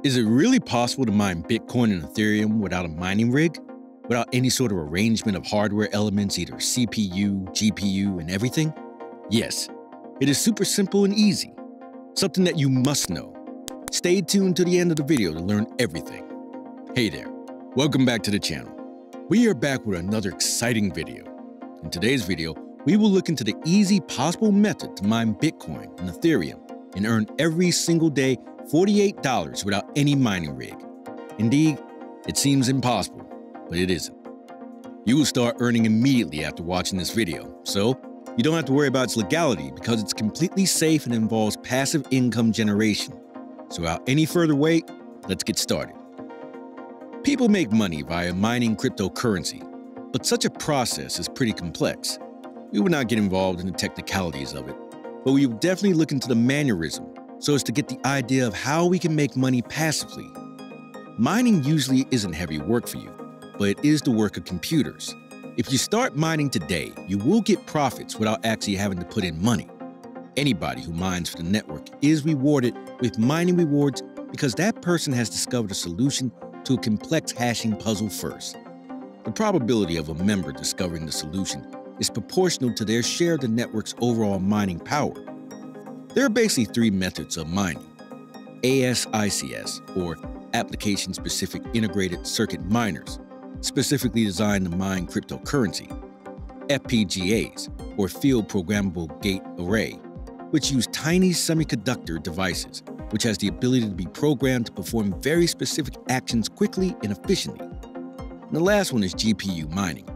Is it really possible to mine Bitcoin and Ethereum without a mining rig? Without any sort of arrangement of hardware elements, either CPU, GPU, and everything? Yes, it is super simple and easy. Something that you must know. Stay tuned to the end of the video to learn everything. Hey there, welcome back to the channel. We are back with another exciting video. In today's video, we will look into the easy possible method to mine Bitcoin and Ethereum and earn every single day $48 without any mining rig. Indeed, it seems impossible, but it isn't. You will start earning immediately after watching this video, so you don't have to worry about its legality because it's completely safe and involves passive income generation. So without any further wait, let's get started. People make money via mining cryptocurrency, but such a process is pretty complex. We will not get involved in the technicalities of it, but we will definitely look into the mannerism so as to get the idea of how we can make money passively. Mining usually isn't heavy work for you, but it is the work of computers. If you start mining today, you will get profits without actually having to put in money. Anybody who mines for the network is rewarded with mining rewards because that person has discovered a solution to a complex hashing puzzle first. The probability of a member discovering the solution is proportional to their share of the network's overall mining power. There are basically three methods of mining: ASICs, or Application-Specific Integrated Circuit Miners, specifically designed to mine cryptocurrency; FPGAs, or Field Programmable Gate Array, which use tiny semiconductor devices, which has the ability to be programmed to perform very specific actions quickly and efficiently. And the last one is GPU mining,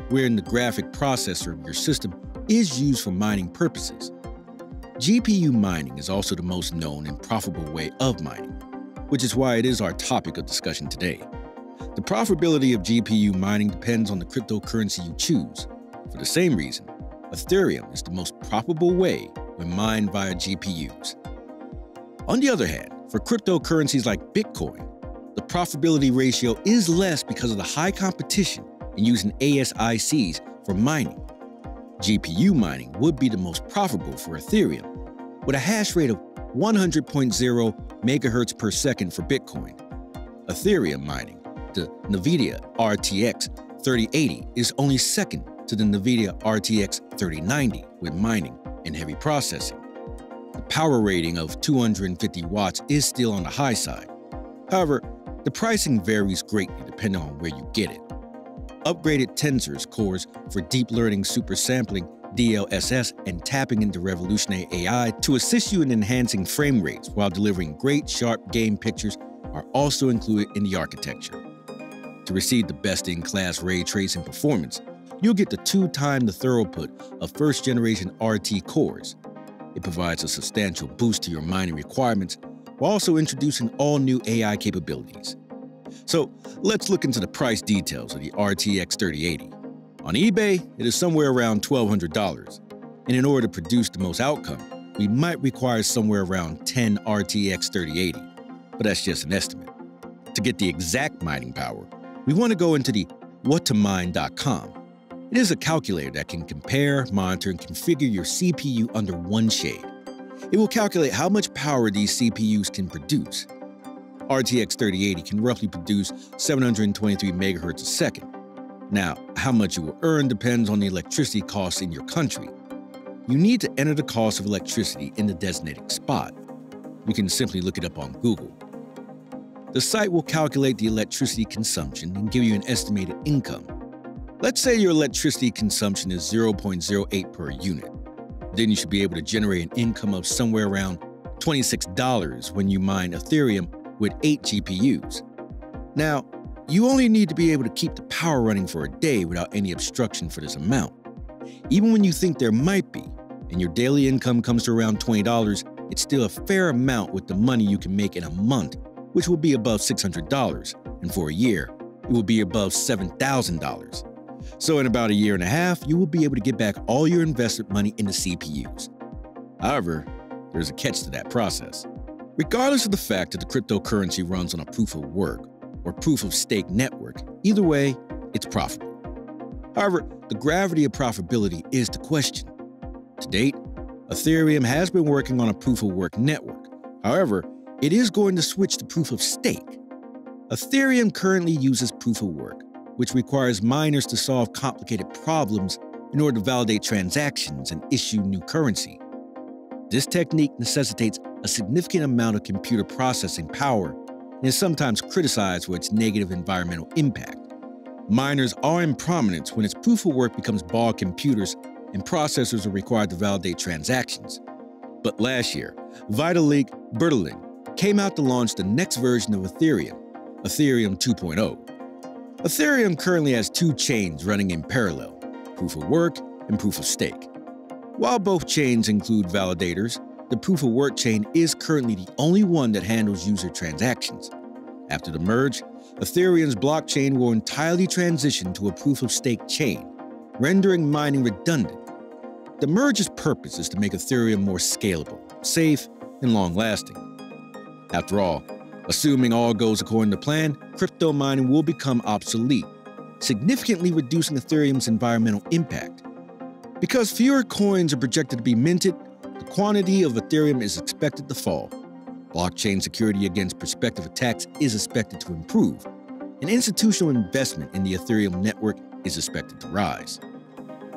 wherein the graphic processor of your system is used for mining purposes. GPU mining is also the most known and profitable way of mining, which is why it is our topic of discussion today. The profitability of GPU mining depends on the cryptocurrency you choose. For the same reason, Ethereum is the most profitable way when mined via GPUs. On the other hand, for cryptocurrencies like Bitcoin, the profitability ratio is less because of the high competition in using ASICs for mining. GPU mining would be the most profitable for Ethereum, with a hash rate of 100.0 MHz per second for Bitcoin. Ethereum mining, the NVIDIA RTX 3080, is only second to the NVIDIA RTX 3090 with mining and heavy processing. The power rating of 250 watts is still on the high side. However, the pricing varies greatly depending on where you get it. Upgraded Tensors cores for deep learning super sampling, DLSS, and tapping into revolutionary AI to assist you in enhancing frame rates while delivering great sharp game pictures are also included in the architecture. To receive the best-in-class ray tracing performance, you'll get the 2x the throughput of first-generation RT cores. It provides a substantial boost to your mining requirements while also introducing all new AI capabilities. So let's look into the price details of the RTX 3080. On eBay, it is somewhere around $1,200, and in order to produce the most outcome, we might require somewhere around 10 RTX 3080, but that's just an estimate. To get the exact mining power, we want to go into the whattomine.com. It is a calculator that can compare, monitor, and configure your CPU under one shade. It will calculate how much power these CPUs can produce. RTX 3080 can roughly produce 723 MHz a second. Now, how much you will earn depends on the electricity costs in your country. You need to enter the cost of electricity in the designated spot. You can simply look it up on Google. The site will calculate the electricity consumption and give you an estimated income. Let's say your electricity consumption is 0.08 per unit. Then you should be able to generate an income of somewhere around $26 when you mine Ethereum with 8 GPUs. Now, you only need to be able to keep the power running for a day without any obstruction for this amount. Even when you think there might be, and your daily income comes to around $20, it's still a fair amount with the money you can make in a month, which will be above $600, and for a year, it will be above $7,000. So in about a year and a half, you will be able to get back all your investment money into CPUs. However, there's a catch to that process. Regardless of the fact that the cryptocurrency runs on a proof-of-work or proof-of-stake network, either way, it's profitable. However, the gravity of profitability is the question. To date, Ethereum has been working on a proof-of-work network. However, it is going to switch to proof of stake. Ethereum currently uses proof of work, which requires miners to solve complicated problems in order to validate transactions and issue new currency. This technique necessitates a significant amount of computer processing power and is sometimes criticized for its negative environmental impact. Miners are in prominence when its proof of work becomes bog computers and processors are required to validate transactions. But last year, Vitalik Buterin came out to launch the next version of Ethereum, Ethereum 2.0. Ethereum currently has two chains running in parallel, proof of work and proof of stake. While both chains include validators, the proof of work chain is currently the only one that handles user transactions. After the merge, Ethereum's blockchain will entirely transition to a proof of stake chain, rendering mining redundant. The merge's purpose is to make Ethereum more scalable, safe, and long-lasting. After all, assuming all goes according to plan, crypto mining will become obsolete, significantly reducing Ethereum's environmental impact. Because fewer coins are projected to be minted, the quantity of Ethereum is expected to fall. Blockchain security against prospective attacks is expected to improve, and institutional investment in the Ethereum network is expected to rise.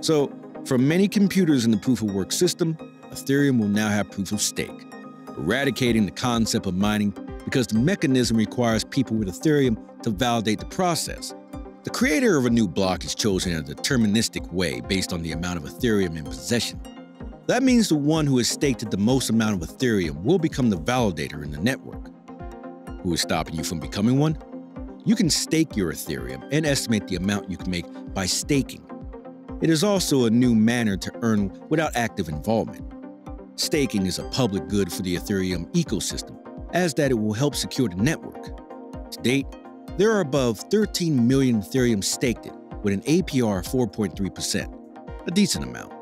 So, for many computers in the proof-of-work system, Ethereum will now have proof of stake, eradicating the concept of mining because the mechanism requires people with Ethereum to validate the process. The creator of a new block is chosen in a deterministic way based on the amount of Ethereum in possession. That means the one who has staked the most amount of Ethereum will become the validator in the network. Who is stopping you from becoming one? You can stake your Ethereum and estimate the amount you can make by staking. It is also a new manner to earn without active involvement. Staking is a public good for the Ethereum ecosystem, as that it will help secure the network. To date, there are above 13 million Ethereum staked with an APR of 4.3%, a decent amount.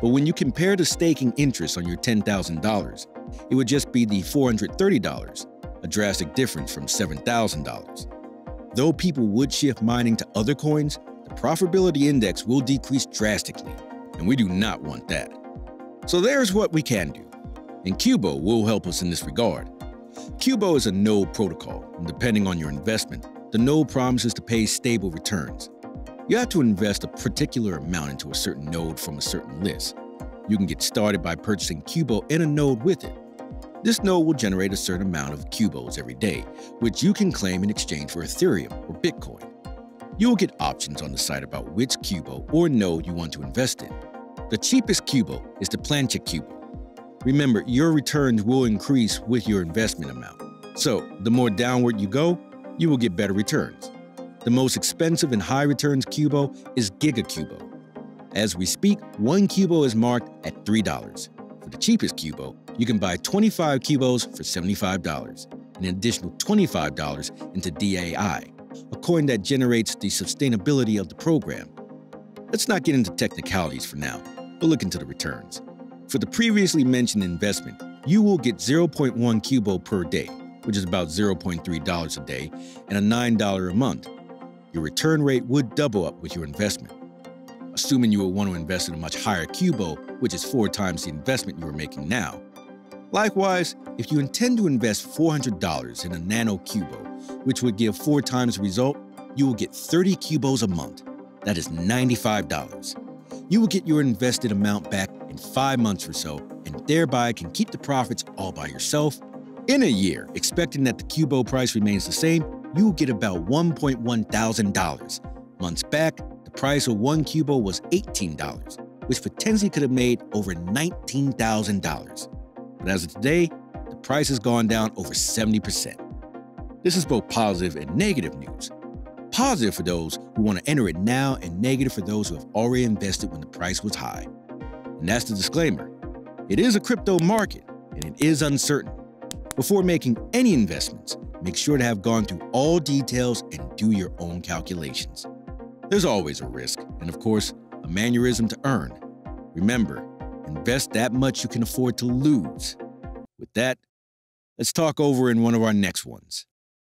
But when you compare the staking interest on your $10,000, it would just be the $430, a drastic difference from $7,000. Though people would shift mining to other coins, the profitability index will decrease drastically, and we do not want that. So there's what we can do, and Cubo will help us in this regard. Cubo is a node protocol, and depending on your investment, the node promises to pay stable returns. You have to invest a particular amount into a certain node from a certain list. You can get started by purchasing Cubo and a node with it. This node will generate a certain amount of Cubos every day, which you can claim in exchange for Ethereum or Bitcoin. You will get options on the site about which Cubo or node you want to invest in. The cheapest Cubo is the Plancha Cubo. Remember, your returns will increase with your investment amount. So, the more downward you go, you will get better returns. The most expensive and high returns Cubo is Giga Cubo. As we speak, one Cubo is marked at $3. For the cheapest Cubo, you can buy 25 Cubos for $75, and an additional $25 into DAI, a coin that generates the sustainability of the program. Let's not get into technicalities for now, but look into the returns. For the previously mentioned investment, you will get 0.1 Cubo per day, which is about $0.3 a day, and a $9 a month. Your return rate would double up with your investment. Assuming you will want to invest in a much higher Cubo, which is 4 times the investment you are making now. Likewise, if you intend to invest $400 in a Nano Cubo, which would give 4 times the result, you will get 30 Cubos a month. That is $95. You will get your invested amount back in 5 months or so, and thereby can keep the profits all by yourself. In a year, expecting that the Cubo price remains the same, you will get about $1.1 thousand. Months back, the price of one Cubo was $18, which potentially could have made over $19,000. But as of today, the price has gone down over 70%. This is both positive and negative news. Positive for those who want to enter it now, and negative for those who have already invested when the price was high. And that's the disclaimer. It is a crypto market, and it is uncertain. Before making any investments, make sure to have gone through all details and do your own calculations. There's always a risk, and of course, a mannerism to earn. Remember, invest that much you can afford to lose. With that, let's talk over in one of our next ones.